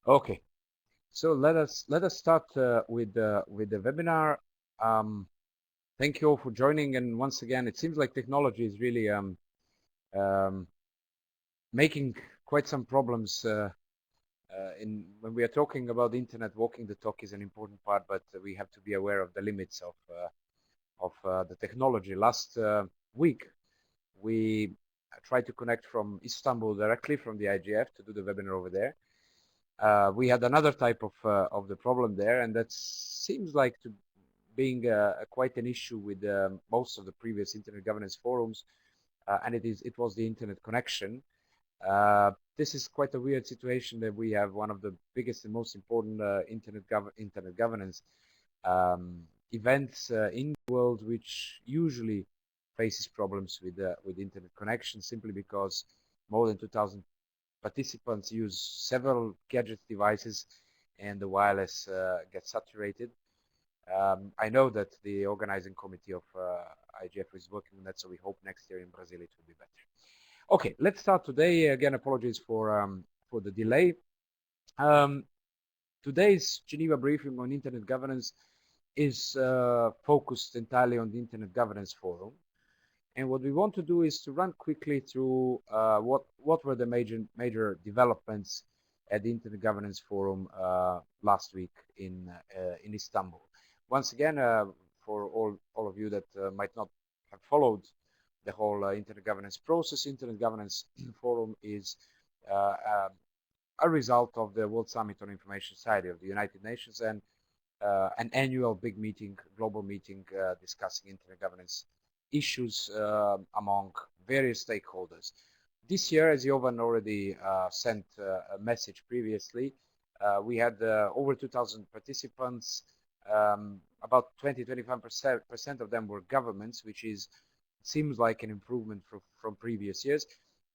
Okay, so let us start with the webinar. Thank you all for joining, and once again, it seems like technology is really um, making quite some problems. In when we are talking about the internet, walking the talk is an important part, but we have to be aware of the limits of the technology. Last week, we tried to connect from Istanbul directly from the IGF to do the webinar over there. We had another type of the problem there, and that seems like to being quite an issue with most of the previous internet governance forums, and it was the internet connection. This is quite a weird situation that we have one of the biggest and most important internet governance events in the world, which usually faces problems with internet connection simply because more than 2,000 participants use several gadget devices and the wireless gets saturated. I know that the organizing committee of IGF is working on that, so we hope next year in Brazil it will be better. Okay, let's start today. Again, apologies for the delay. Today's Geneva briefing on internet governance is focused entirely on the Internet Governance Forum. And what we want to do is to run quickly through what were the major developments at the Internet Governance Forum last week in Istanbul. Once again, for all of you that might not have followed the whole Internet governance process, Internet Governance Forum is a result of the World Summit on Information Society of the United Nations and an annual big meeting, global meeting discussing internet governance issues among various stakeholders. This year, as Jovan already sent a message previously, we had over 2,000 participants. About 20-25% of them were governments, which seems like an improvement from previous years.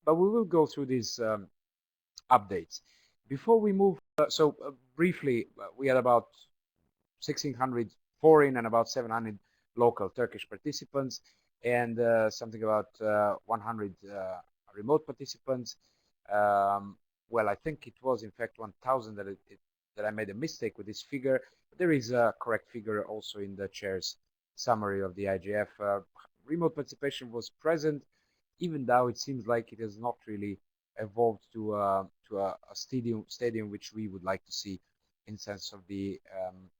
But we will go through these updates. Before we move, briefly, we had about 1,600 foreign and about 700 local Turkish participants, and something about 100 remote participants. Well, I think it was in fact 1,000 that I made a mistake with this figure. There is a correct figure also in the chair's summary of the IGF. Remote participation was present, even though it seems like it has not really evolved to a stadium which we would like to see in sense of the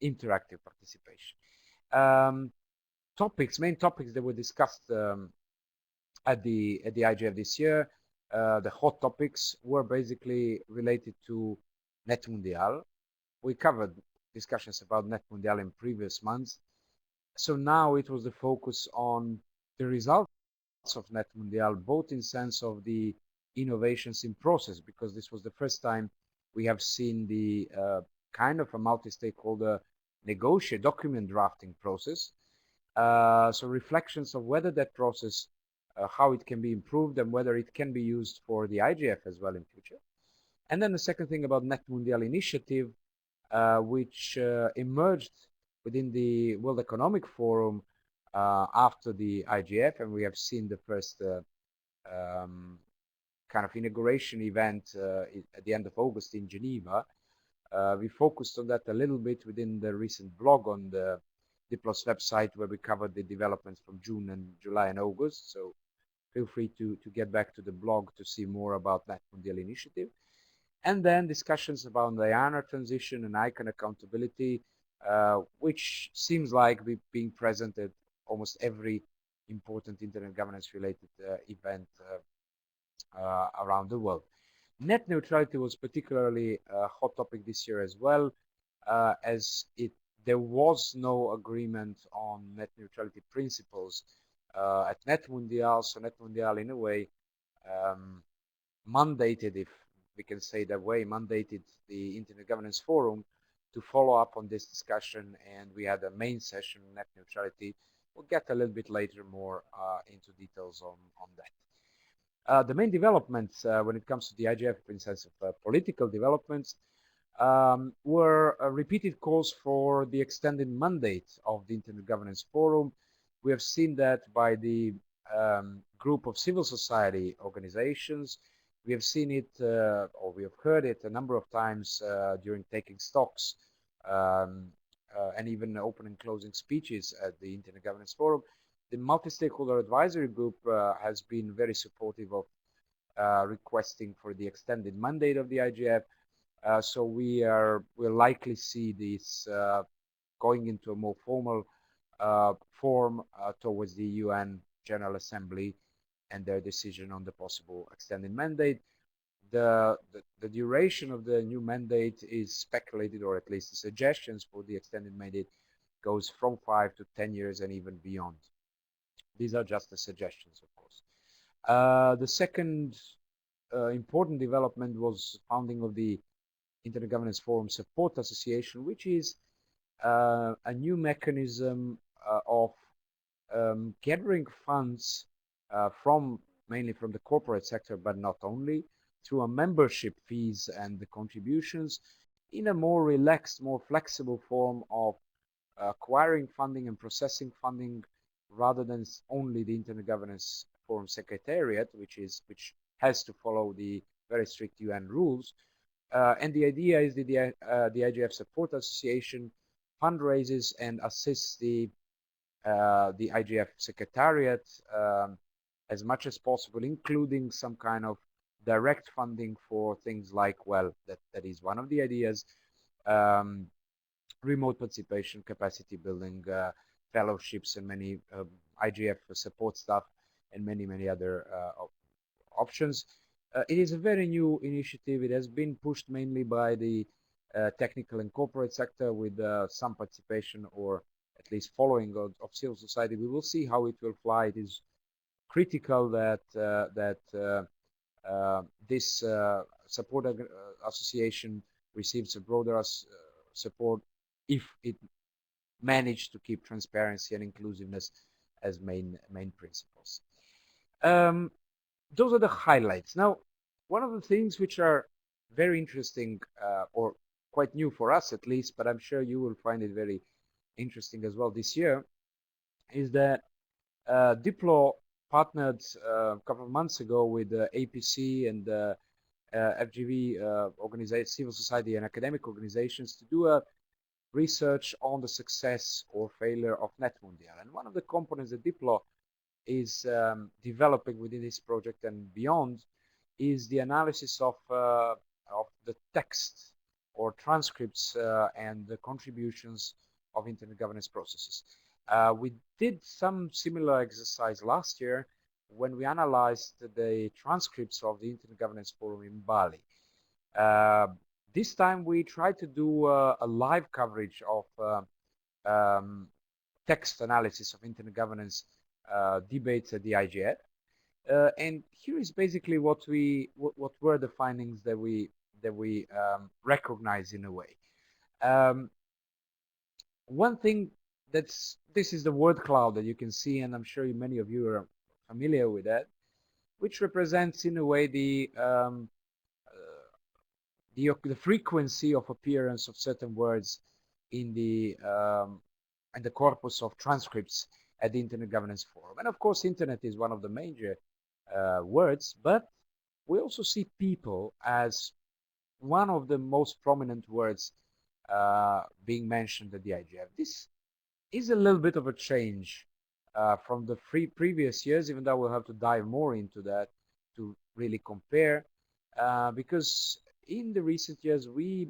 interactive participation. Main topics that were discussed at the IGF this year, the hot topics were basically related to Net Mundial. We covered discussions about Net Mundial in previous months. So now it was the focus on the results of Net Mundial, both in sense of the innovations in process, because this was the first time we have seen the kind of a multi-stakeholder negotiate document drafting process. So reflections of whether that process, how it can be improved and whether it can be used for the IGF as well in future. And then the second thing about Net Mundial initiative, which emerged within the World Economic Forum after the IGF, and we have seen the first kind of inauguration event at the end of August in Geneva. We focused on that a little bit within the recent blog on the Diplo's website, where we covered the developments from June and July and August. So feel free to get back to the blog to see more about that Mundial initiative. And then discussions about the IANA transition and ICANN accountability, which seems like being present at almost every important internet governance related event around the world. Net neutrality was particularly a hot topic this year as well, as there was no agreement on net neutrality principles at Net Mundial. So Net Mundial, in a way, mandated, if we can say that way, mandated the Internet Governance Forum to follow up on this discussion, and we had a main session on net neutrality. We'll get a little bit later more into details on that. The main developments when it comes to the IGF in sense of political developments were repeated calls for the extended mandate of the Internet Governance Forum. We have seen that by the group of civil society organizations We have seen it, or we have heard it a number of times during taking stocks um, and even opening and closing speeches at the Internet Governance Forum. The multi-stakeholder advisory group has been very supportive of requesting for the extended mandate of the IGF. So we'll likely see this going into a more formal form towards the UN General Assembly and their decision on the possible extended mandate. The duration of the new mandate is speculated, or at least the suggestions for the extended mandate goes from 5 to 10 years and even beyond. These are just the suggestions, of course. The second important development was founding of the Internet Governance Forum Support Association, which is a new mechanism of gathering funds mainly from the corporate sector, but not only, through a membership fees and the contributions in a more relaxed, more flexible form of acquiring funding and processing funding rather than only the Internet Governance Forum Secretariat, which has to follow the very strict UN rules. And the idea is that the IGF Support Association fundraises and assists the IGF Secretariat as much as possible, including some kind of direct funding for things like, well, that is one of the ideas, remote participation, capacity building, fellowships, and many IGF support staff, and many other options. It is a very new initiative. It has been pushed mainly by the technical and corporate sector with some participation or at least following of civil society. We will see how it will fly. It is critical that this support association receives a broader support if it managed to keep transparency and inclusiveness as main principles. Those are the highlights. Now, one of the things which are very interesting or quite new for us at least, but I'm sure you will find it very interesting as well this year, is that Diplo partnered a couple of months ago with APC and FGV civil society and academic organizations to do a research on the success or failure of NetMundial. And one of the components that Diplo is developing within this project and beyond is the analysis of the text or transcripts and the contributions of Internet governance processes. We did some similar exercise last year when we analyzed the transcripts of the Internet Governance Forum in Bali. This time we tried to do a live coverage of text analysis of Internet governance debates at the IGF. And here is basically what were the findings that we recognize in a way. One thing this is the word cloud that you can see, and I'm sure many of you are familiar with that, which represents in a way the frequency of appearance of certain words in the corpus of transcripts at the Internet Governance Forum. And of course, Internet is one of the major words, but we also see people as one of the most prominent words being mentioned at the IGF. This is a little bit of a change from the previous years, even though we'll have to dive more into that to really compare, because in the recent years we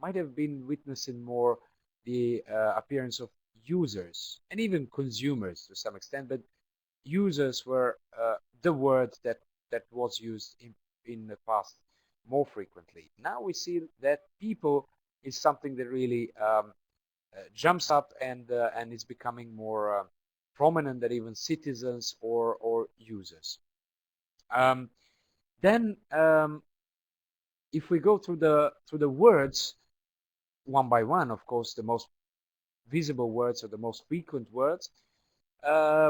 might have been witnessing more the appearance of users and even consumers to some extent, but users were the word that was used in the past more frequently. Now we see that people is something that really jumps up and is becoming more prominent than even citizens or users. Then if we go through the words one by one, of course, the most visible words or the most frequent words,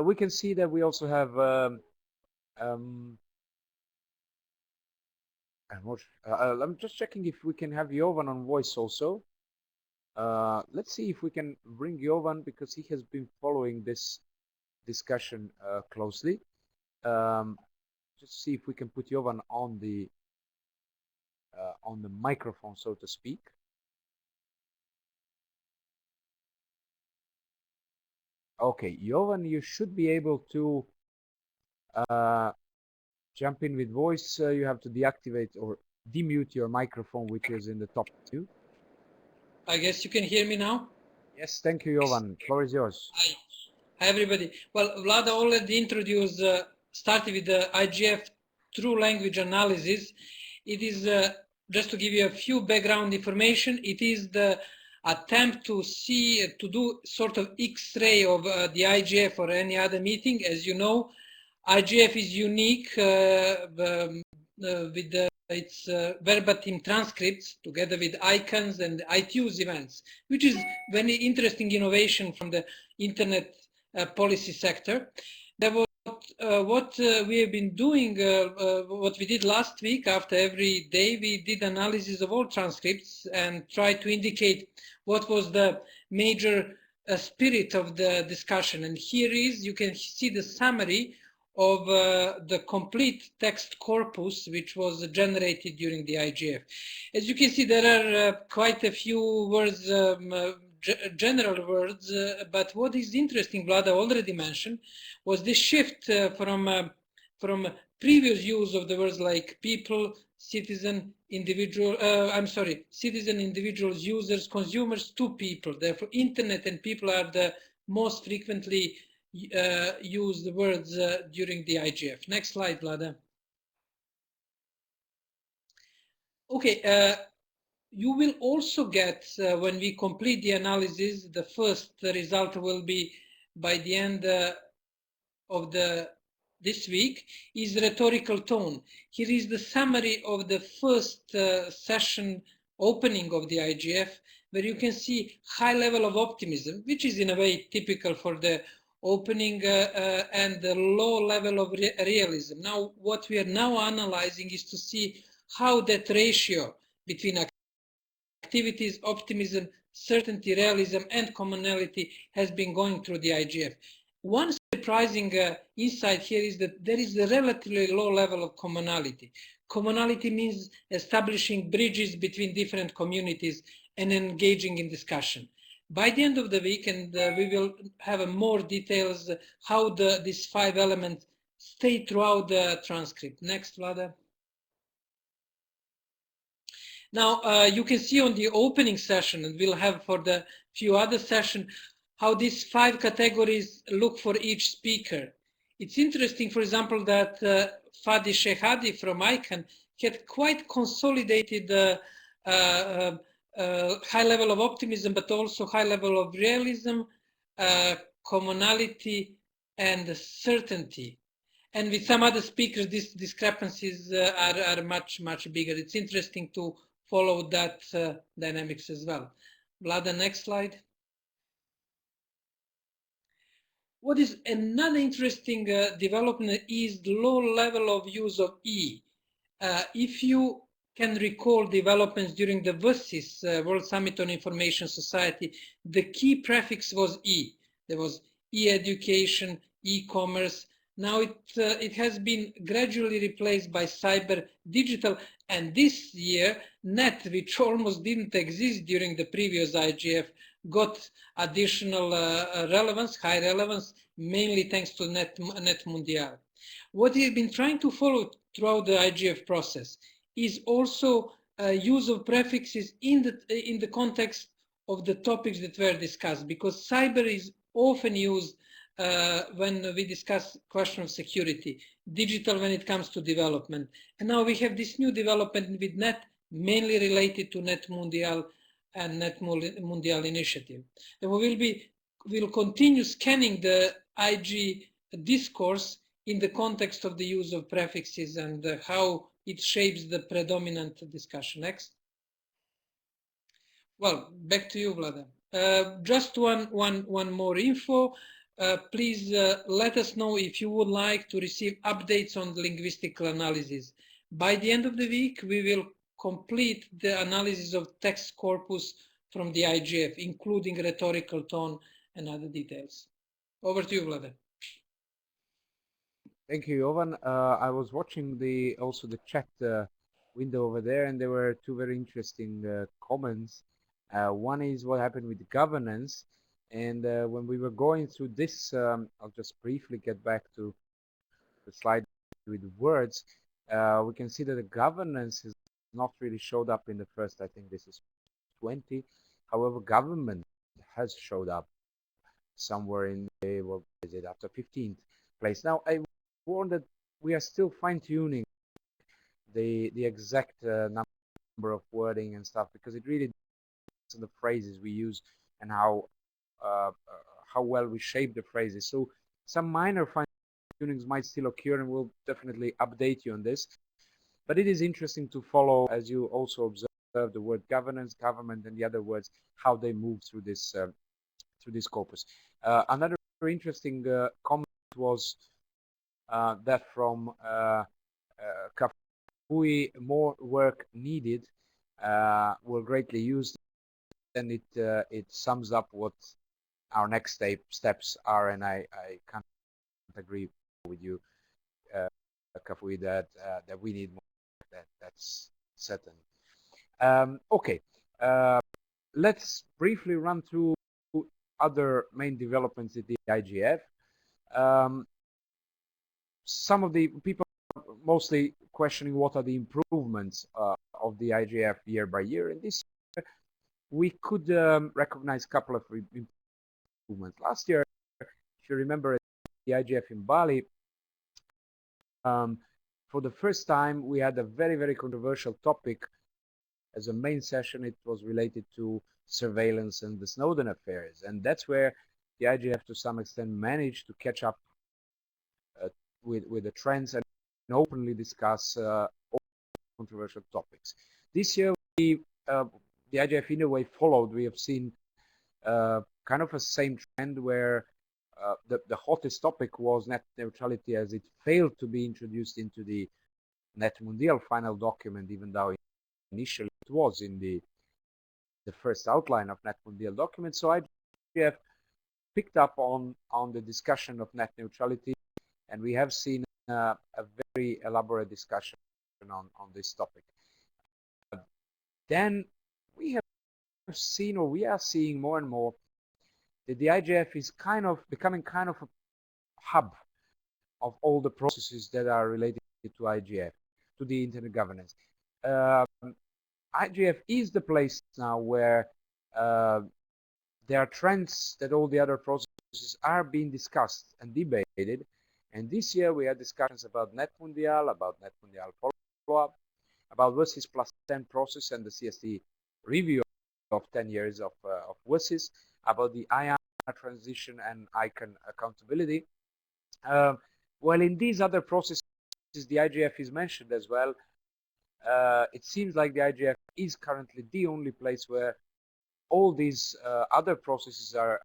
we can see that we also have I'm just checking if we can have Jovan on voice also. Let's see if we can bring Jovan, because he has been following this discussion closely. just see if we can put Jovan on the microphone, so to speak. Okay, Jovan, you should be able to jump in with voice. You have to deactivate or demute your microphone, which is in the top menu. I guess you can hear me now? Yes, thank you, Jovan. Floor is yours. Hi, everybody. Well, Vlada already introduced, started with the IGF true language analysis. It is, just to give you a few background information, it is the attempt to see, to do sort of X-ray of the IGF or any other meeting. As you know, IGF is unique with its verbatim transcripts together with icons and iTunes events, which is very interesting innovation from the internet policy sector. What we have been doing, what we did last week, after every day, we did analysis of all transcripts and tried to indicate what was the major spirit of the discussion. And here is, you can see the summary of the complete text corpus which was generated during the IGF. As you can see, there are quite a few words, general words, but what is interesting, Vlada already mentioned, was this shift from previous use of the words like people, citizen, individual, citizen, individuals, users, consumers, to people. Therefore, internet and people are the most frequently used words during the IGF. Next slide, Vlada. Okay, you will also get, when we complete the analysis, the first result will be by the end of this week, is rhetorical tone. Here is the summary of the first session opening of the IGF, where you can see high level of optimism, which is in a way typical for the opening, and the low level of realism. Now, what we are now analyzing is to see how that ratio between activities, optimism, certainty, realism, and commonality has been going through the IGF. One surprising insight here is that there is a relatively low level of commonality. Commonality means establishing bridges between different communities and engaging in discussion. By the end of the week, and we will have more details how these 5 elements stay throughout the transcript. Next, Vlada. Now, you can see on the opening session, and we'll have for the few other sessions, how these 5 categories look for each speaker. It's interesting, for example, that Fadi Shehadi from ICANN had quite consolidated high level of optimism, but also high level of realism, commonality, and certainty. And with some other speakers, these discrepancies are much, much bigger. It's interesting to follow that dynamics as well. Vlada, next slide. What is another interesting development is the low level of use of E. If you can recall developments during the WSIS, World Summit on Information Society, the key prefix was E. There was e-education, e-commerce. Now it has been gradually replaced by cyber, digital, and this year net, which almost didn't exist during the previous IGF, got additional relevance, high relevance, mainly thanks to Net Mundial. What we've been trying to follow throughout the IGF process is also use of prefixes in the context of the topics that were discussed, because cyber is often used when we discuss question of security, digital when it comes to development. And now we have this new development with Net, mainly related to Net Mundial and Net Mundial initiative. And we'll continue scanning the IG discourse in the context of the use of prefixes and how it shapes the predominant discussion. Next. Well, back to you, Vlada. Just one more info. Please let us know if you would like to receive updates on the linguistic analysis. By the end of the week, we will complete the analysis of text corpus from the IGF, including rhetorical tone and other details. Over to you, Vlada. Thank you, Jovan. I was watching also the chat window over there, and there were two very interesting comments. One is what happened with the governance, and when we were going through this, I'll just briefly get back to the slide with words. We can see that the governance has not really showed up in the first, I think this is 20. However, government has showed up somewhere in the, what is it, after 15th place. Now, I warn that we are still fine-tuning the exact number of wording and stuff, because it really depends on the phrases we use and uh, how well we shape the phrases. So some minor fine-tunings might still occur, and we'll definitely update you on this. But it is interesting to follow, as you also observe, the word governance, government, and the other words, how they move through this corpus. Another interesting comment was that from Kafui, more work needed, were greatly used, and it sums up what our next steps are, and I can't agree with you, Kafui, that we need more. That's certain. Okay, let's briefly run through other main developments at the IGF. Some of the people are mostly questioning what are the improvements of the IGF year by year, and this year we could recognize a couple of improvements. Last year, if you remember, at the IGF in Bali, for the first time we had a very controversial topic as a main session. It was related to surveillance and the Snowden affairs, and that's where the IGF to some extent managed to catch up with the trends and openly discuss controversial topics. This year, the IGF in a way followed. We have seen kind of a same trend where the hottest topic was net neutrality, as it failed to be introduced into the Net Mundial final document, even though initially it was in the first outline of Net Mundial document. So IGF picked up on the discussion of net neutrality, and we have seen a very elaborate discussion on this topic. Then we have seen, or we are seeing more and more, that the IGF is becoming kind of a hub of all the processes that are related to IGF, to the internet governance. IGF is the place now where there are trends that all the other processes are being discussed and debated. And this year we had discussions about Net Mundial, about Net Mundial follow-up, about WSIS plus 10 process and the CST review of 10 years of WSIS, about the IANA transition and ICANN accountability. Well, in these other processes, the IGF is mentioned as well. It seems like the IGF is currently the only place where all these other processes are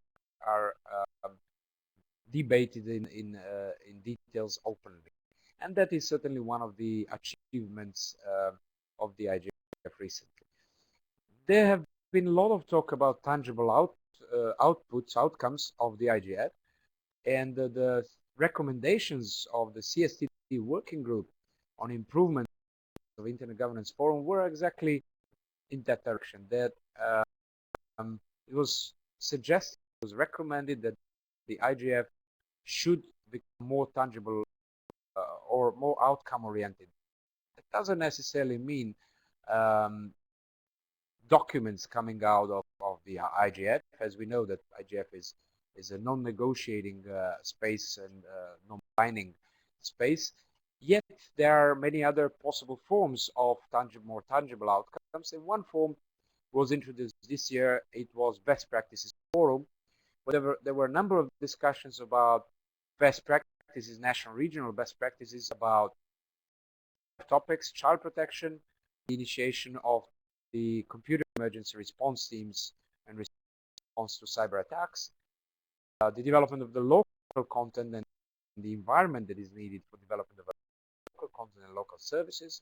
debated in details openly, and that is certainly one of the achievements of the IGF recently. There have been a lot of talk about tangible outcomes of the IGF, and the recommendations of the CST working group on improvement of Internet Governance Forum were exactly in that direction. That it was suggested, it was recommended that the IGF should become more tangible or more outcome oriented. It doesn't necessarily mean documents coming out of the IGF, as we know that IGF is a non-negotiating space and non-binding space. Yet there are many other possible forms of more tangible outcomes, and one form was introduced this year. It was Best Practices Forum. There were a number of discussions about best practices, national, regional best practices, about topics, child protection, the initiation of the computer emergency response teams and response to cyber attacks, the development of the local content and the environment that is needed for development of local content and local services,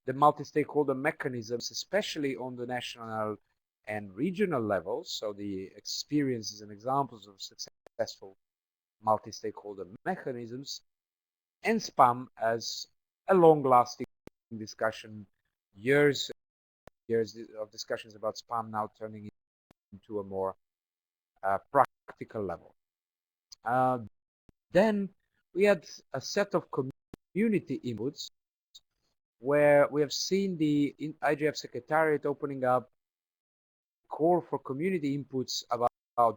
the multi-stakeholder mechanisms, especially on the national and regional levels, so the experiences and examples of successful multi-stakeholder mechanisms, and spam as a long-lasting discussion, years of discussions about spam now turning into a more practical level. Then we had a set of community inputs where we have seen the IGF Secretariat opening up call for community inputs about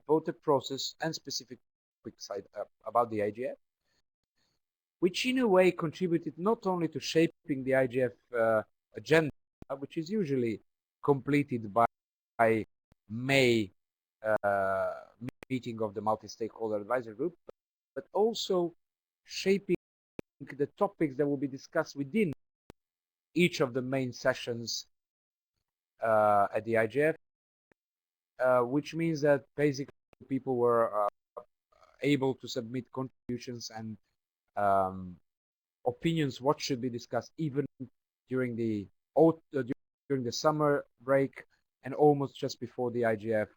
both the process and specific side about the IGF, which in a way contributed not only to shaping the IGF agenda, which is usually completed by May meeting of the multi-stakeholder advisory group, but also shaping the topics that will be discussed within each of the main sessions at the IGF, which means that basically people were able to submit contributions and opinions what should be discussed even during the summer break and almost just before the IGF,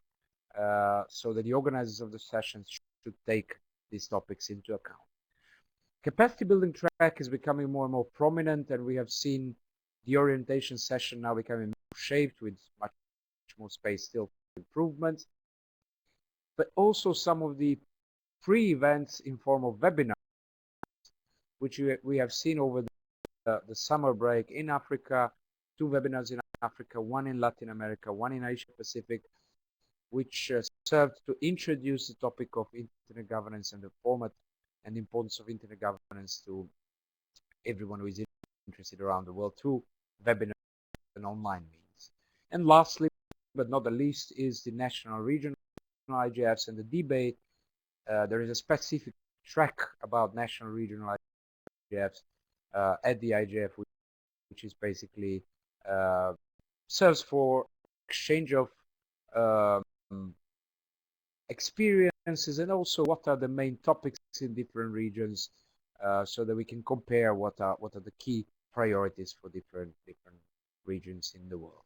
so that the organizers of the sessions should take these topics into account. Capacity building track is becoming more and more prominent, and we have seen the orientation session now becoming more shaped with much more space still for improvements, but also some of the pre-events in form of webinars, which we have seen over the summer break in Africa, 2 webinars in Africa, 1 in Latin America, 1 in Asia Pacific, which served to introduce the topic of internet governance and the format and the importance of internet governance to everyone who is interested around the world through webinars and online means. And lastly, but not the least, is the national regional IGFs and the debate. There is a specific track about national regional IGFs at the IGF, which is basically serves for exchange of experiences and also what are the main topics in different regions, so that we can compare what are the key priorities for different regions in the world.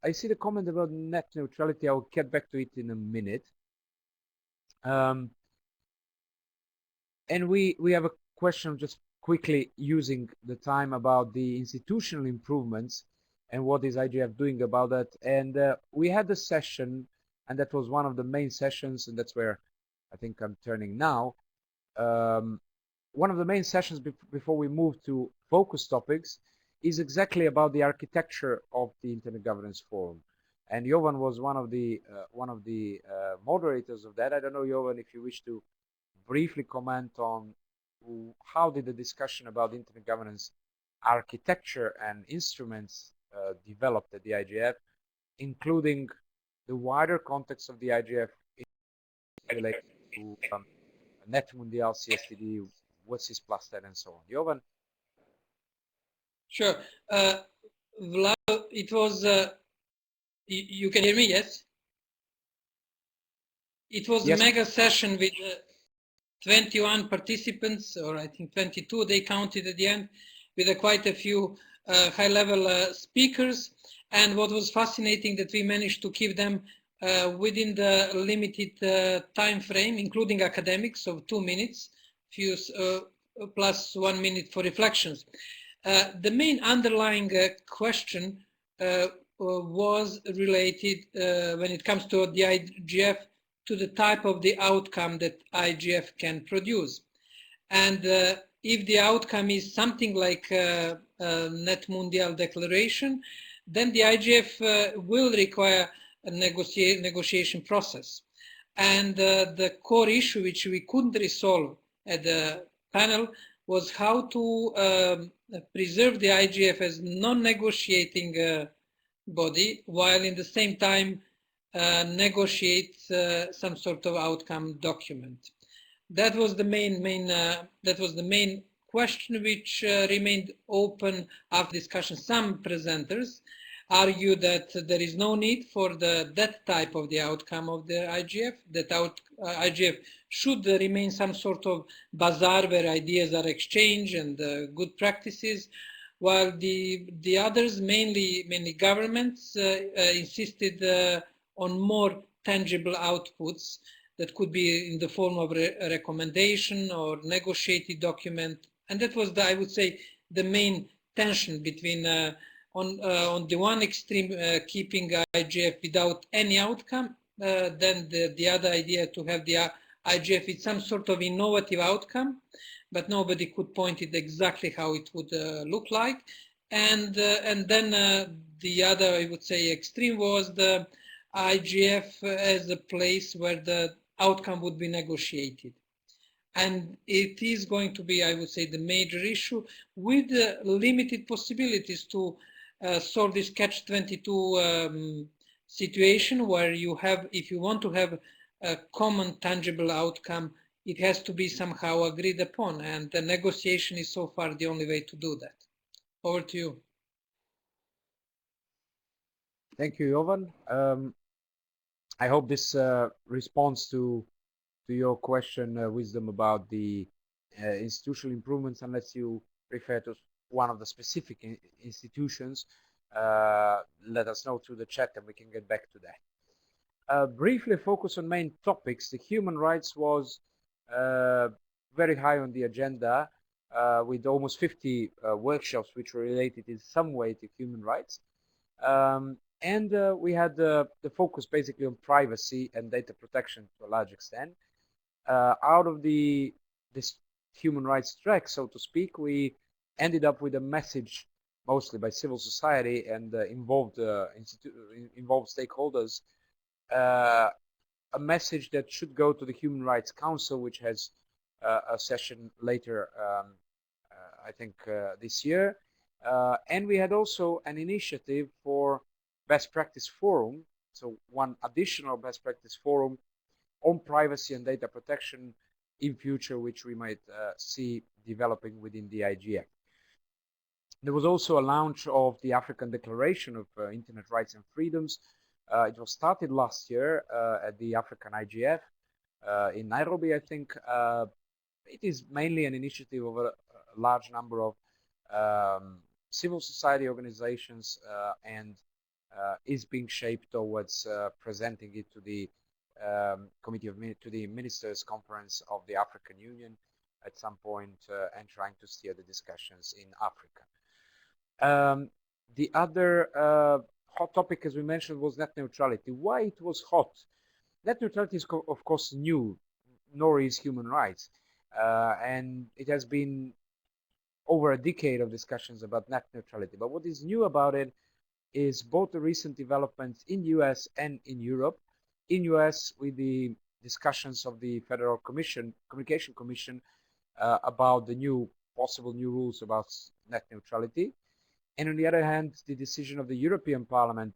I see the comment about net neutrality. I'll get back to it in a minute. And we have a question just quickly using the time about the institutional improvements and what is IGF doing about that. And we had a session, and that was one of the main sessions, and that's where I think I'm turning now. One of the main sessions before we move to focus topics is exactly about the architecture of the Internet Governance Forum. And Jovan was one of the moderators of that. I don't know, Jovan, if you wish to briefly comment on how did the discussion about Internet governance architecture and instruments developed at the IGF, including the wider context of the IGF related to Net Mundial, CSTD, WSIS plus 10, and so on. Jovan? Sure. Vlad, it was, you can hear me, yes? It was yes. a mega session with 21 participants, or I think 22, they counted at the end, with quite a few high-level speakers. And what was fascinating that we managed to keep them within the limited time frame, including academics of 2 minutes, plus 1 minute for reflections. The main underlying question was related, when it comes to the IGF, to the type of the outcome that IGF can produce. And if the outcome is something like a Net Mundial declaration, then the IGF will require a negotiation process. And the core issue which we couldn't resolve at the panel was how to preserve the IGF as non-negotiating body, while in the same time negotiate some sort of outcome document. That was the main question which remained open after discussion. Some presenters argue that there is no need for that type of the outcome of the IGF, that IGF should remain some sort of bazaar where ideas are exchanged and good practices, while the others, mainly governments, insisted on more tangible outputs that could be in the form of a recommendation or negotiated document. And that was, I would say, the main tension between, on the one extreme, keeping IGF without any outcome, then the other idea to have the IGF with some sort of innovative outcome, but nobody could point it exactly how it would look like. And then the other, I would say, extreme was the IGF as a place where the outcome would be negotiated. And it is going to be, I would say, the major issue with limited possibilities to solve this catch-22 situation where you have, if you want to have a common tangible outcome, it has to be somehow agreed upon, and the negotiation is so far the only way to do that. Over to you. Thank you, Jovan. I hope this responds to your question, Wisdom, about the institutional improvements, unless you refer to one of the specific institutions. Let us know through the chat and we can get back to that. Briefly focus on main topics. The human rights was very high on the agenda, with almost 50 workshops which were related in some way to human rights. And we had the focus basically on privacy and data protection to a large extent. Out of this human rights track, so to speak, we ended up with a message mostly by civil society and involved stakeholders, a message that should go to the Human Rights Council, which has a session later, I think this year. And we had also an initiative for best practice forum, so one additional best practice forum on privacy and data protection in future, which we might see developing within the IGF. There was also a launch of the African Declaration of Internet Rights and Freedoms. It was started last year at the African IGF in Nairobi, I think. It is mainly an initiative of a large number of civil society organizations and is being shaped towards presenting it to the to the Ministers' Conference of the African Union at some point and trying to steer the discussions in Africa. The other hot topic, as we mentioned, was net neutrality. Why it was hot? Net neutrality is, of course, new, nor is human rights. And it has been over a decade of discussions about net neutrality. But what is new about it is both the recent developments in US and in Europe. In US, with the discussions of the Federal Communication Commission about the possible new rules about net neutrality. And on the other hand, the decision of the European Parliament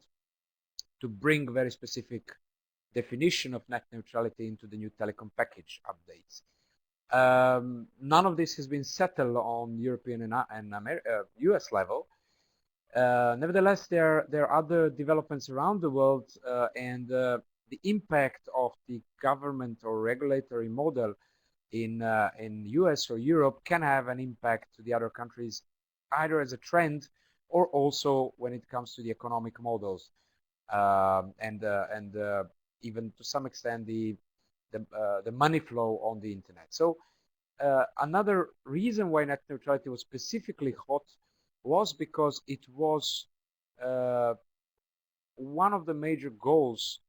to bring very specific definition of net neutrality into the new telecom package updates. None of this has been settled on European and US level. Nevertheless, there are other developments around the world, and the impact of the government or regulatory model in US or Europe can have an impact to the other countries, either as a trend or also when it comes to the economic models, and even to some extent the money flow on the internet. So another reason why net neutrality was specifically hot was because it was one of the major goals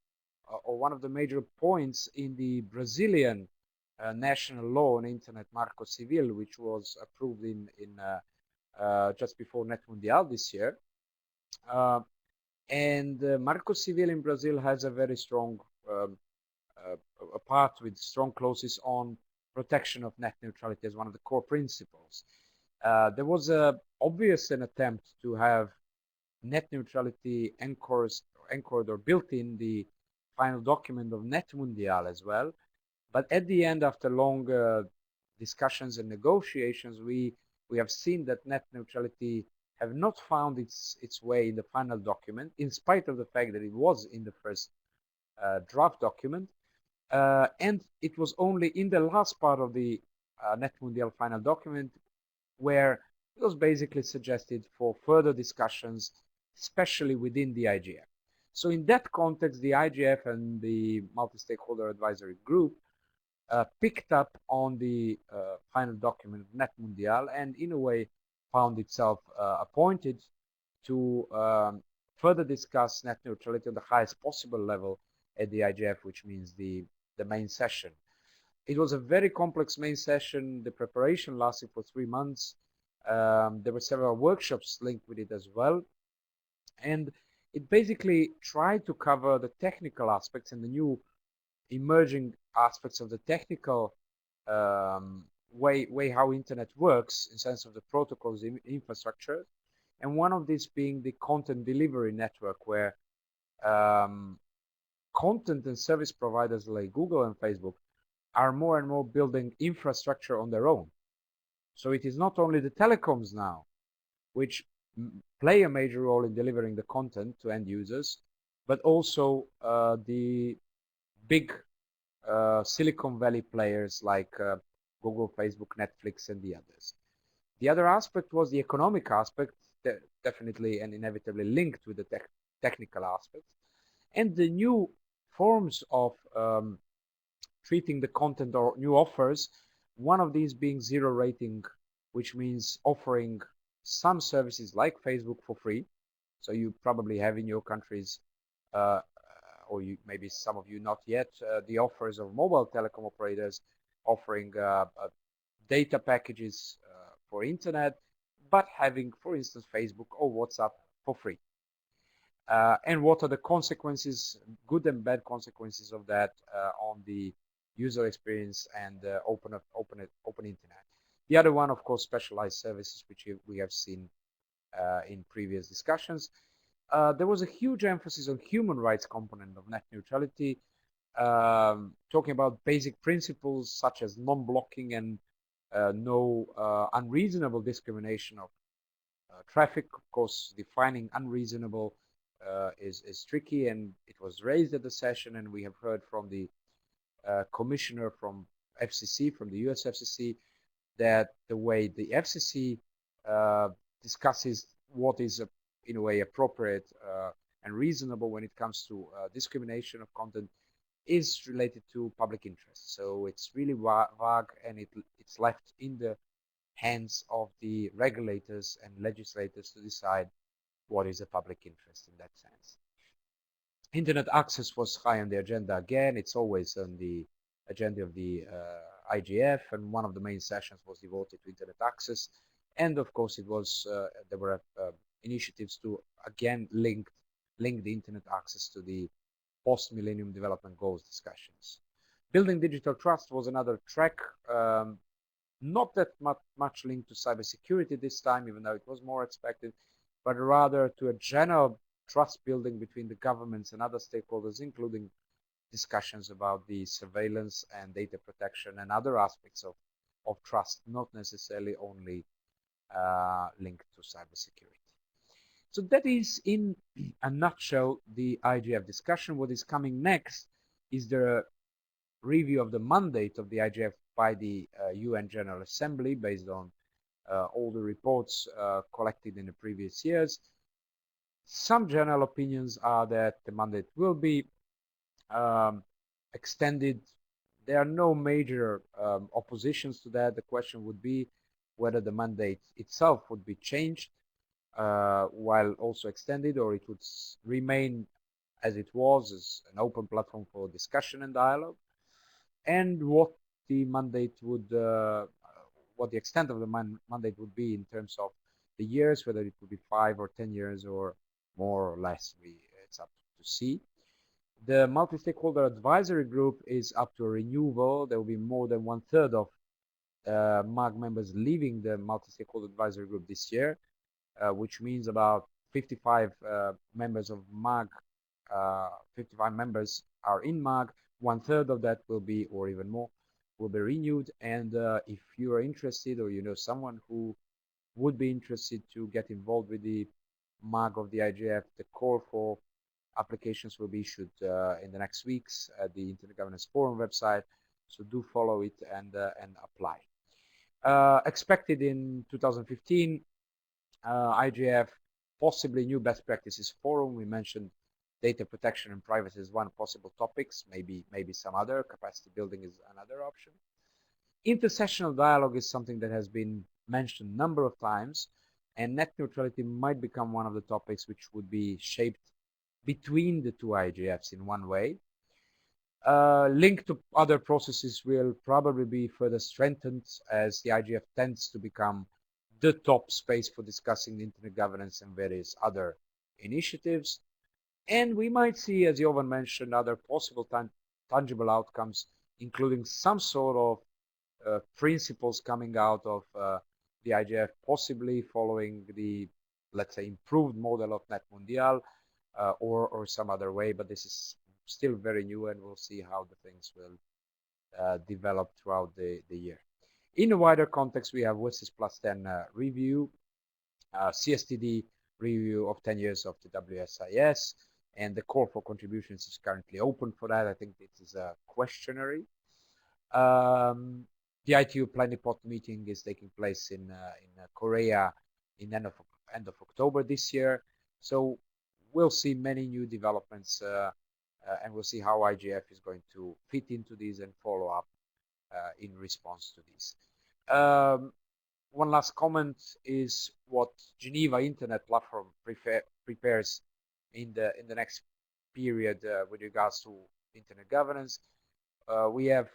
or one of the major points in the Brazilian national law on internet, Marco Civil, which was approved in just before Net Mundial this year. And Marco Civil in Brazil has a very strong a part with strong clauses on protection of net neutrality as one of the core principles. There was obvious an attempt to have net neutrality anchored or built in the final document of Net Mundial as well. But at the end, after long discussions and negotiations, we have seen that net neutrality have not found its way in the final document, in spite of the fact that it was in the first draft document. And it was only in the last part of the Net Mundial final document where it was basically suggested for further discussions, especially within the IGF. So in that context, the IGF and the multi-stakeholder advisory group picked up on the final document, Net Mundial, and in a way found itself appointed to further discuss net neutrality on the highest possible level at the IGF, which means the main session. It was a very complex main session. The preparation lasted for 3 months. There were several workshops linked with it as well. And it basically tried to cover the technical aspects and the new emerging aspects of the technical way how internet works in sense of the protocols infrastructure, and one of these being the content delivery network, where content and service providers like Google and Facebook are more and more building infrastructure on their own. So it is not only the telecoms now which play a major role in delivering the content to end users, but also the big Silicon Valley players like Google, Facebook, Netflix, and the others. The other aspect was the economic aspect, definitely and inevitably linked with the technical aspects, and the new forms of treating the content or new offers, one of these being zero rating, which means offering some services like Facebook for free. So you probably have in your countries, or maybe some of you not yet, the offers of mobile telecom operators offering data packages for internet, but having, for instance, Facebook or WhatsApp for free. And what are the consequences, good and bad consequences of that on the user experience and open internet. The other one, of course, specialized services, which we have seen in previous discussions. There was a huge emphasis on human rights component of net neutrality, talking about basic principles such as non-blocking and no unreasonable discrimination of traffic. Of course, defining unreasonable is tricky, and it was raised at the session, and we have heard from the commissioner from FCC, from the US FCC, that the way the FCC discusses what is in a way appropriate and reasonable when it comes to discrimination of content is related to public interest. So it's really vague, and it's left in the hands of the regulators and legislators to decide what is a public interest in that sense. Internet access was high on the agenda again. It's always on the agenda of the IGF, and one of the main sessions was devoted to internet access. And of course, it was there were initiatives to again link the internet access to the post-millennium development goals discussions. Building digital trust was another track, not that much linked to cybersecurity this time, even though it was more expected, but rather to a general trust building between the governments and other stakeholders, including discussions about the surveillance and data protection and other aspects of trust, not necessarily only linked to cybersecurity. So that is, in a nutshell, the IGF discussion. What is coming next is the review of the mandate of the IGF by the UN General Assembly based on all the reports collected in the previous years. Some general opinions are that the mandate will be extended. There are no major oppositions to that. The question would be whether the mandate itself would be changed while also extended, or it would remain as it was, as an open platform for discussion and dialogue, and what the mandate would, what the extent of the mandate would be in terms of the years, whether it would be 5 or 10 years or more or less. It's up to see. The multi-stakeholder advisory group is up to a renewal. There will be more than 1/3 of MAG members leaving the multi-stakeholder advisory group this year, which means about 55 members of MAG, 55 members are in MAG. 1/3 of that will be, or even more, will be renewed. And if you are interested, or you know someone who would be interested to get involved with the MAG of the IGF, the call for applications will be issued in the next weeks at the Internet Governance Forum website. So do follow it and apply. Expected in 2015, IGF, possibly new best practices forum. We mentioned data protection and privacy is one possible topics, maybe some other, capacity building is another option. Intersessional dialogue is something that has been mentioned a number of times, and net neutrality might become one of the topics which would be shaped between the two IGFs in one way. Linked to other processes will probably be further strengthened as the IGF tends to become the top space for discussing internet governance and various other initiatives. And we might see, as Jovan mentioned, other possible tangible outcomes, including some sort of principles coming out of the IGF, possibly following the, let's say, improved model of Net Mundial or some other way, but this is still very new, and we'll see how the things will develop throughout the year. In a wider context, we have WSIS Plus 10 review, CSTD review of 10 years of the WSIS, and the call for contributions is currently open for that. I think this is a questionnaire. The ITU Plenipot meeting is taking place in Korea in end of October this year. So we'll see many new developments, and we'll see how IGF is going to fit into these and follow up in response to these. One last comment is what Geneva Internet Platform prepares in the next period with regards to internet governance. We have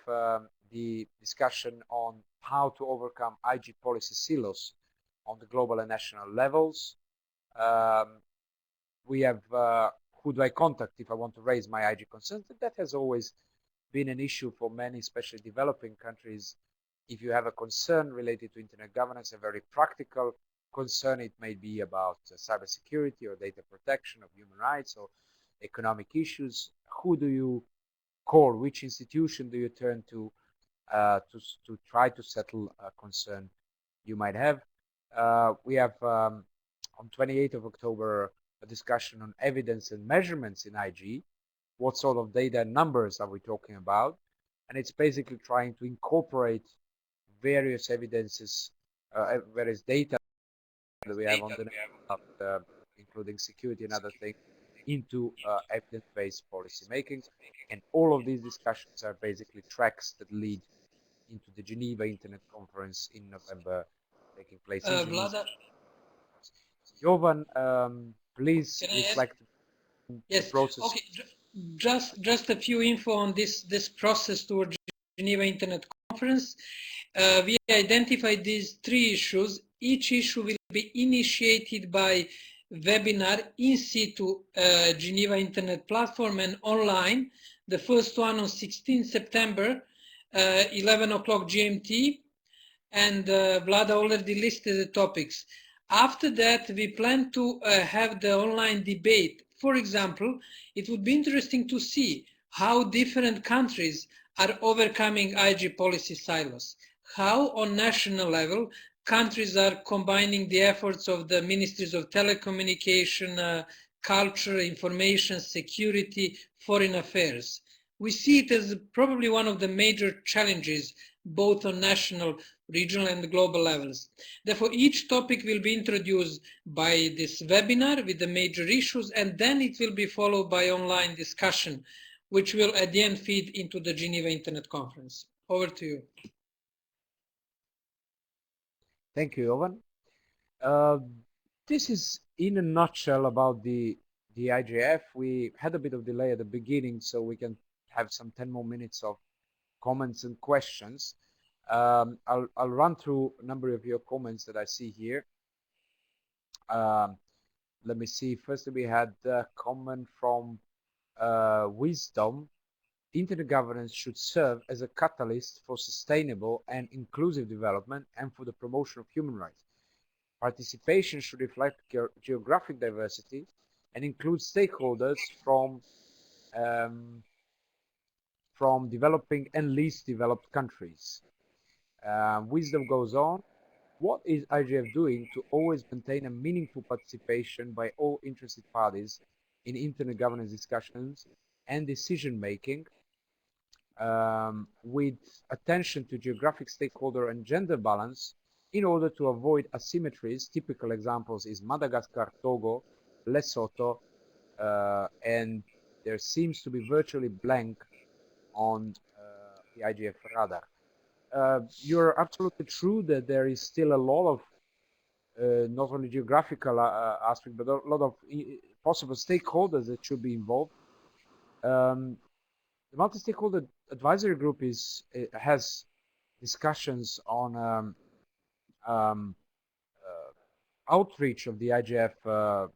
the discussion on how to overcome IG policy silos on the global and national levels. We have who do I contact if I want to raise my IG concerns. That has always been an issue for many, especially developing countries. If you have a concern related to internet governance, a very practical concern, it may be about cybersecurity or data protection of human rights or economic issues. Who do you call? Which institution do you turn to try to settle a concern you might have? We have on 28th of October a discussion on evidence and measurements in IG. What sort of data and numbers are we talking about? And it's basically trying to incorporate various evidences, various data that we have on the net, including security and other things, into evidence-based policy making. And all of these discussions are basically tracks that lead into the Geneva Internet Conference in November, taking place in Geneva. Jovan, please reflect the process. Okay, just a few info on this process towards Geneva Internet Conference. We identified these 3 issues. Each issue will be initiated by webinar in situ Geneva Internet Platform and online. The first one on 16 September, 11 o'clock GMT, and Vlada already listed the topics. After that, we plan to have the online debate. For example, it would be interesting to see how different countries are overcoming IG policy silos, how on national level countries are combining the efforts of the ministries of telecommunication, culture, information, security, foreign affairs. We see it as probably one of the major challenges, both on national, regional and global levels. Therefore, each topic will be introduced by this webinar with the major issues, and then it will be followed by online discussion, which will at the end feed into the Geneva Internet Conference. Over to you. Thank you, Jovan. This is in a nutshell about the IGF. We had a bit of delay at the beginning, so we can have some 10 more minutes of comments and questions. I'll run through a number of your comments that I see here. Let me see. First, we had a comment from Wisdom. Internet governance should serve as a catalyst for sustainable and inclusive development and for the promotion of human rights. Participation should reflect geographic diversity and include stakeholders from developing and least developed countries. Wisdom goes on. What is IGF doing to always maintain a meaningful participation by all interested parties in internet governance discussions and decision making, with attention to geographic stakeholder and gender balance in order to avoid asymmetries? Typical examples is Madagascar, Togo, Lesotho, and there seems to be virtually blank on the IGF radar. You're absolutely true that there is still a lot of not only geographical aspect, but a lot of possible stakeholders that should be involved. The multi-stakeholder advisory group has discussions on um, outreach of the IGF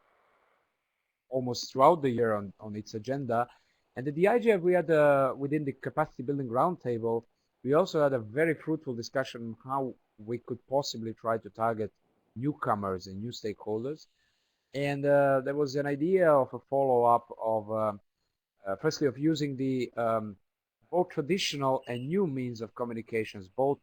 almost throughout the year on its agenda. And at the IGF, we had within the capacity building roundtable, we also had a very fruitful discussion on how we could possibly try to target newcomers and new stakeholders. And there was an idea of a follow-up of firstly of using the both traditional and new means of communications, both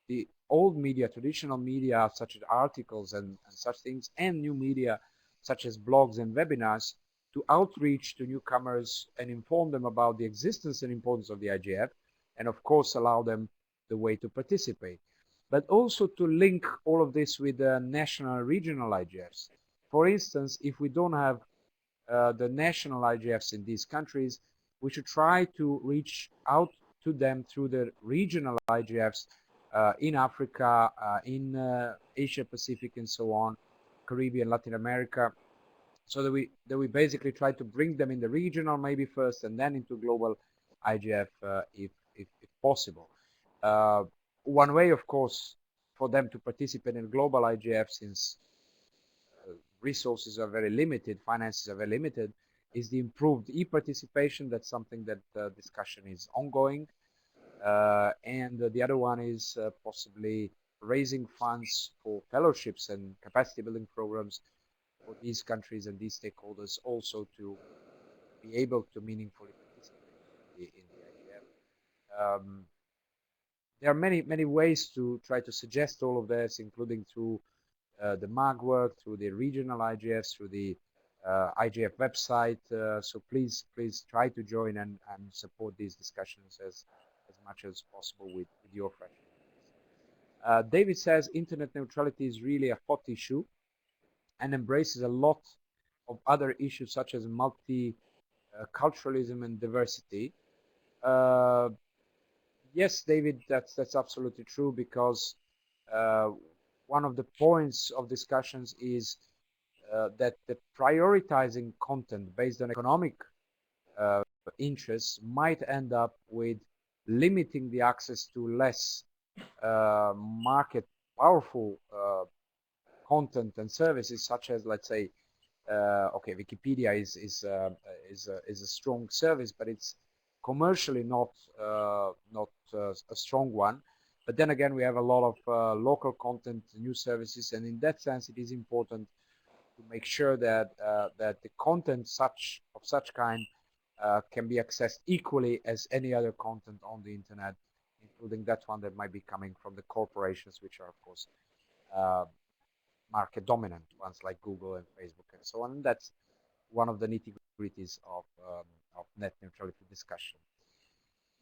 the old media, traditional media such as articles and such things, and new media such as blogs and webinars, to outreach to newcomers and inform them about the existence and importance of the IGF, and of course allow them the way to participate. But also to link all of this with the national and regional IGFs. For instance, if we don't have the national IGFs in these countries, we should try to reach out to them through the regional IGFs in Africa, in Asia Pacific, and so on, Caribbean, Latin America, so that we basically try to bring them in the regional maybe first, and then into global IGF if possible. One way, of course, for them to participate in global IGF, since resources are very limited, finances are very limited, is the improved e-participation. That's something that discussion is ongoing. And the other one is possibly raising funds for fellowships and capacity building programs for these countries and these stakeholders also to be able to meaningfully participate in the IGF. There are many ways to try to suggest all of this, including through the MAG work, through the regional IGFs, through the IGF website. So please try to join and support these discussions as much as possible with your fresh ideas. David says internet neutrality is really a hot issue and embraces a lot of other issues such as multiculturalism and diversity. Yes, David, that's absolutely true, because one of the points of discussions is that the prioritizing content based on economic interests might end up with limiting the access to less market powerful content and services, such as, let's say, okay, Wikipedia is a strong service, but it's commercially not a strong one. But then again, we have a lot of local content, new services, and in that sense, it is important to make sure that that the content of such kind can be accessed equally as any other content on the internet, including that one that might be coming from the corporations, which are of course market dominant ones like Google and Facebook and so on. And that's one of the nitty-gritties of net neutrality discussion.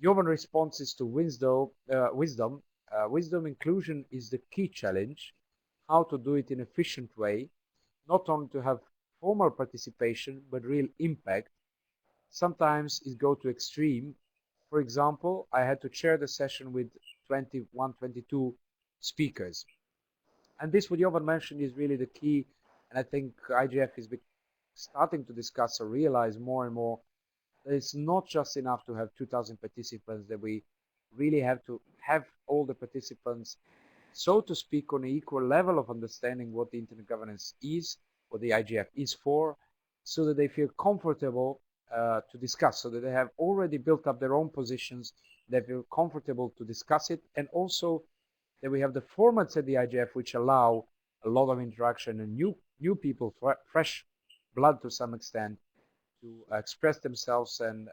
Jovan responses to wisdom inclusion is the key challenge. How to do it in an efficient way, not only to have formal participation, but real impact. Sometimes it goes to extreme. For example, I had to chair the session with 21, 22 speakers. And this, what Jovan mentioned, is really the key. And I think IGF is starting to discuss or realize more and more that it's not just enough to have 2,000 participants, that we really have to have all the participants, so to speak, on an equal level of understanding what the internet governance is, what the IGF is for, so that they feel comfortable to discuss, so that they have already built up their own positions, they feel comfortable to discuss it, and also that we have the formats at the IGF which allow a lot of interaction and new people, fresh blood to some extent, to express themselves, and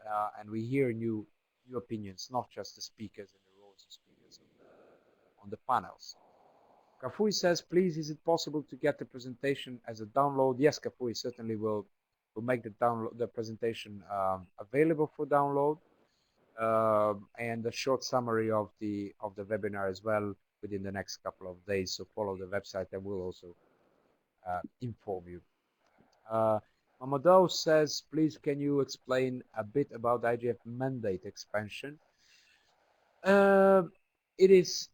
we hear new opinions, not just the speakers and the rows of speakers on the panels. Kafui says, please, is it possible to get the presentation as a download? Yes, Kafui, certainly will make the presentation available for download, and a short summary of the webinar as well within the next couple of days. So follow the website, and we'll also inform you. Mamadou says, please can you explain a bit about IGF mandate expansion? It is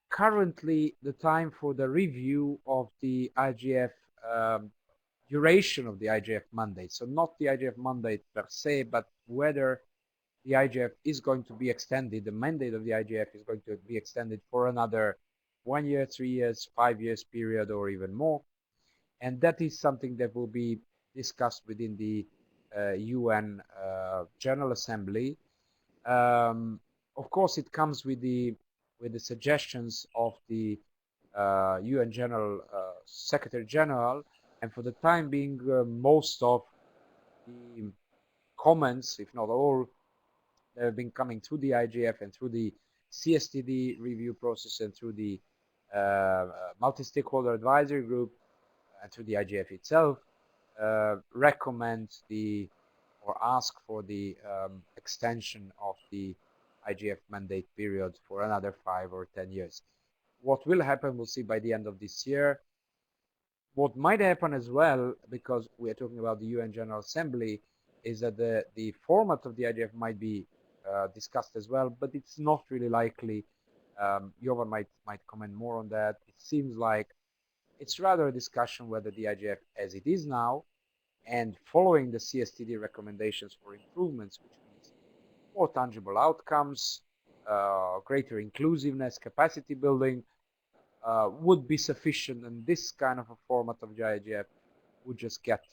currently the time for the review of the IGF duration of the IGF mandate. So not the IGF mandate per se, but whether the IGF is going to be extended, the mandate of the IGF is going to be extended for another 1 year, 3 years, 5 years period, or even more. And that is something that will be discussed within the UN General Assembly. Of course, it comes with the suggestions of the UN General Secretary General, and for the time being, most of the comments, if not all, that have been coming through the IGF and through the CSTD review process and through the multi-stakeholder advisory group and through the IGF itself, recommend the or ask for the extension of the IGF mandate period for another 5 or 10 years. What will happen, we'll see by the end of this year. What might happen as well, because we are talking about the UN General Assembly, is that the format of the IGF might be discussed as well, but it's not really likely. Jovan might comment more on that. It seems like it's rather a discussion whether the IGF as it is now and following the CSTD recommendations for improvements, which means more tangible outcomes, greater inclusiveness, capacity building, would be sufficient, and this kind of a format of the IGF would just get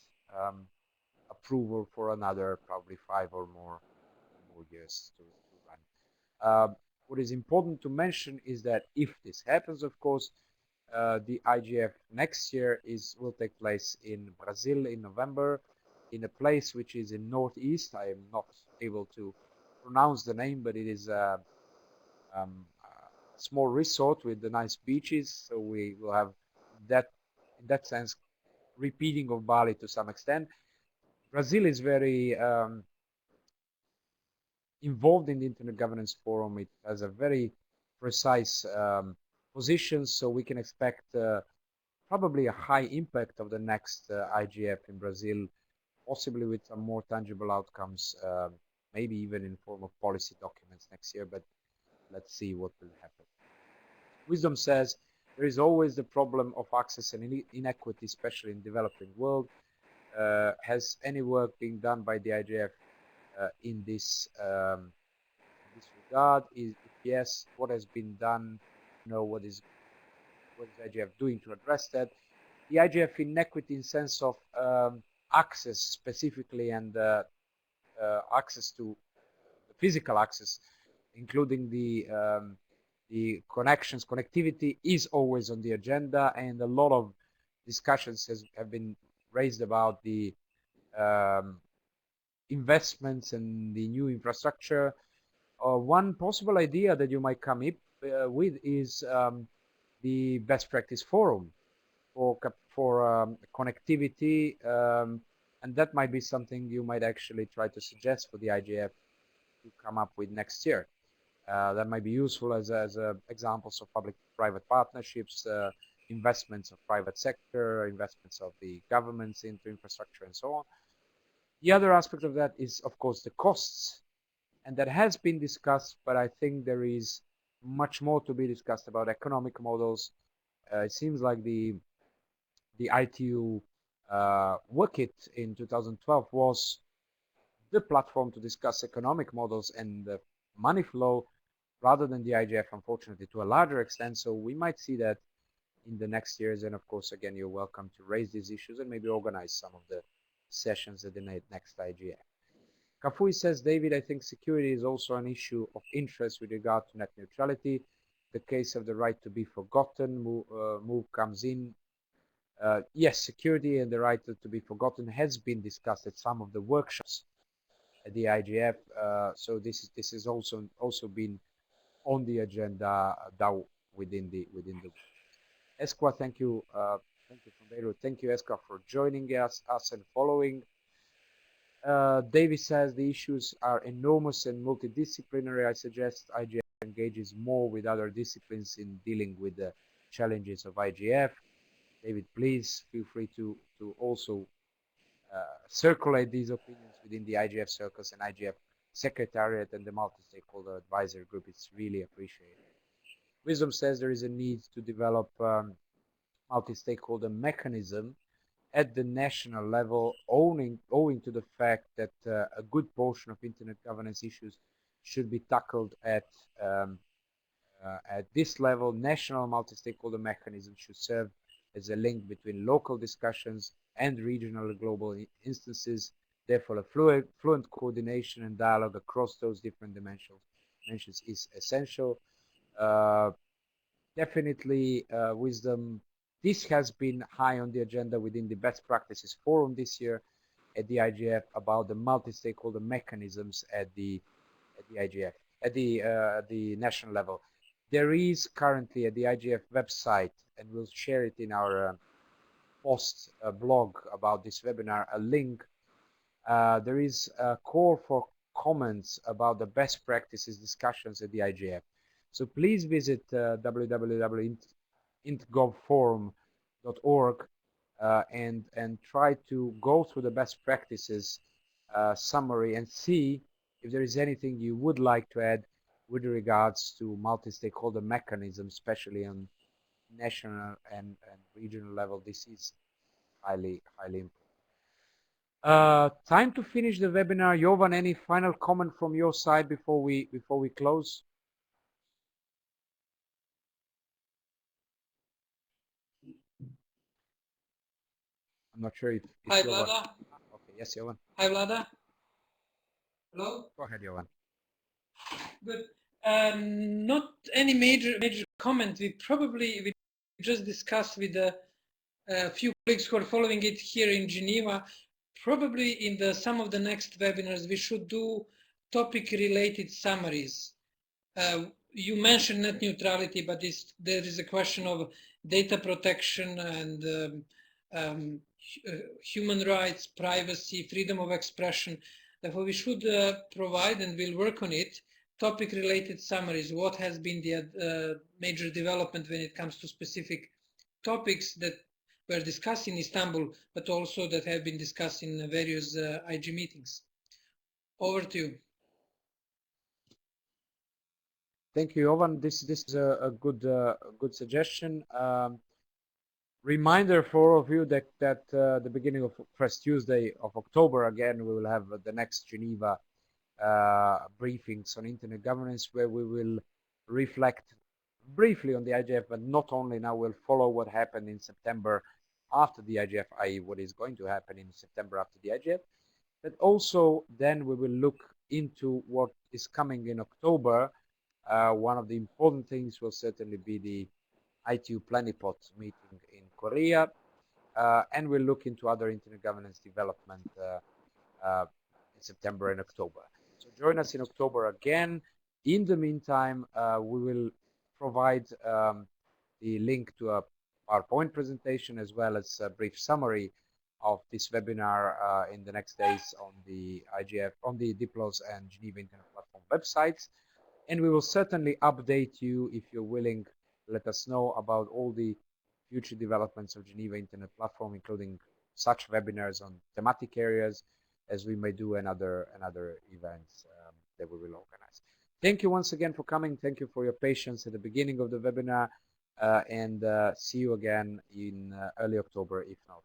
approval for another probably 5 or more years to run. What is important to mention is that if this happens, of course, the IGF next year will take place in Brazil in November, in a place which is in northeast. I am not able to pronounce the name, but it is a small resort with the nice beaches. So we will have that, in that sense, repeating of Bali to some extent. Brazil is very involved in the Internet Governance Forum. It has a very precise position, so we can expect probably a high impact of the next IGF in Brazil, possibly with some more tangible outcomes, maybe even in form of policy documents next year, but let's see what will happen. Wisdom says, there is always the problem of access and inequity, especially in developing world. Has any work being done by the IGF in this regard? If yes, what has been done? What is the IGF doing to address that? The IGF inequity in sense of access specifically, and access to physical access, including the connectivity is always on the agenda, and a lot of discussions have been raised about the investments and the new infrastructure. One possible idea that you might come up with is the best practice forum for connectivity, and that might be something you might actually try to suggest for the IGF to come up with next year. That might be useful as examples of public-private partnerships, investments of private sector, investments of the governments into infrastructure, and so on. The other aspect of that is, of course, the costs, and that has been discussed, but I think there is much more to be discussed about economic models. It seems like the ITU WCIT in 2012 was the platform to discuss economic models and the money flow, rather than the IGF, unfortunately, to a larger extent. So we might see that in the next years. And of course, again, you're welcome to raise these issues and maybe organize some of the sessions at the next IGF. Kafui says, David, I think security is also an issue of interest with regard to net neutrality. The case of the right to be forgotten move comes in. Yes, security and the right to be forgotten has been discussed at some of the workshops at the IGF. So this has also been on the agenda within the Esqua. Thank you from Beirut. Thank you, Esqua, for joining us and following. David says the issues are enormous and multidisciplinary. I suggest IGF engages more with other disciplines in dealing with the challenges of IGF. David, please feel free to also circulate these opinions within the IGF circles and IGF Secretariat and the multi-stakeholder advisory group. It's really appreciated. Wisdom says there is a need to develop multi-stakeholder mechanism at the national level, owing to the fact that a good portion of internet governance issues should be tackled at this level. National multi-stakeholder mechanism should serve as a link between local discussions and regional and global instances. Therefore, a fluent coordination and dialogue across those different dimensions is essential. Definitely, wisdom. This has been high on the agenda within the Best Practices Forum this year at the IGF about the multi-stakeholder mechanisms at the IGF at the national level. There is currently at the IGF website, and we'll share it in our post blog about this webinar, a link. There is a call for comments about the best practices discussions at the IGF. So please visit www.intgovforum.org and try to go through the best practices summary and see if there is anything you would like to add with regards to multi-stakeholder mechanisms, especially on national and regional level. This is highly important. Time to finish the webinar. Jovan, any final comment from your side before we close? I'm not sure if Hi, Jovan. Vlada. Okay, yes, Jovan. Hi, Vlada. Hello? Go ahead, Jovan. Good. Not any major comment. We just discussed with a few colleagues who are following it here in Geneva. Probably in some of the next webinars, we should do topic-related summaries. You mentioned net neutrality, but there is a question of data protection and human rights, privacy, freedom of expression. Therefore, we should provide, and we'll work on it, topic-related summaries. What has been the major development when it comes to specific topics that were discussed in Istanbul, but also that have been discussed in various IG meetings. Over to you. Thank you, Jovan. This is a good suggestion. Reminder for all of you that the beginning of first Tuesday of October, again, we will have the next Geneva briefings on internet governance, where we will reflect briefly on the IGF, but not only. Now we'll follow what happened in September after the IGF, i.e. what is going to happen in September after the IGF, but also then we will look into what is coming in October. One of the important things will certainly be the ITU Plenipot meeting in Korea, and we'll look into other internet governance development in September and October. So join us in October again. In the meantime, we will provide the link to a PowerPoint presentation as well as a brief summary of this webinar in the next days on the IGF, on the Diplo's and Geneva Internet Platform websites. And we will certainly update you if you're willing. Let us know about all the future developments of Geneva Internet Platform, including such webinars on thematic areas as we may do and other events that we will organize. Thank you once again for coming. Thank you for your patience at the beginning of the webinar, and see you again in early October, if not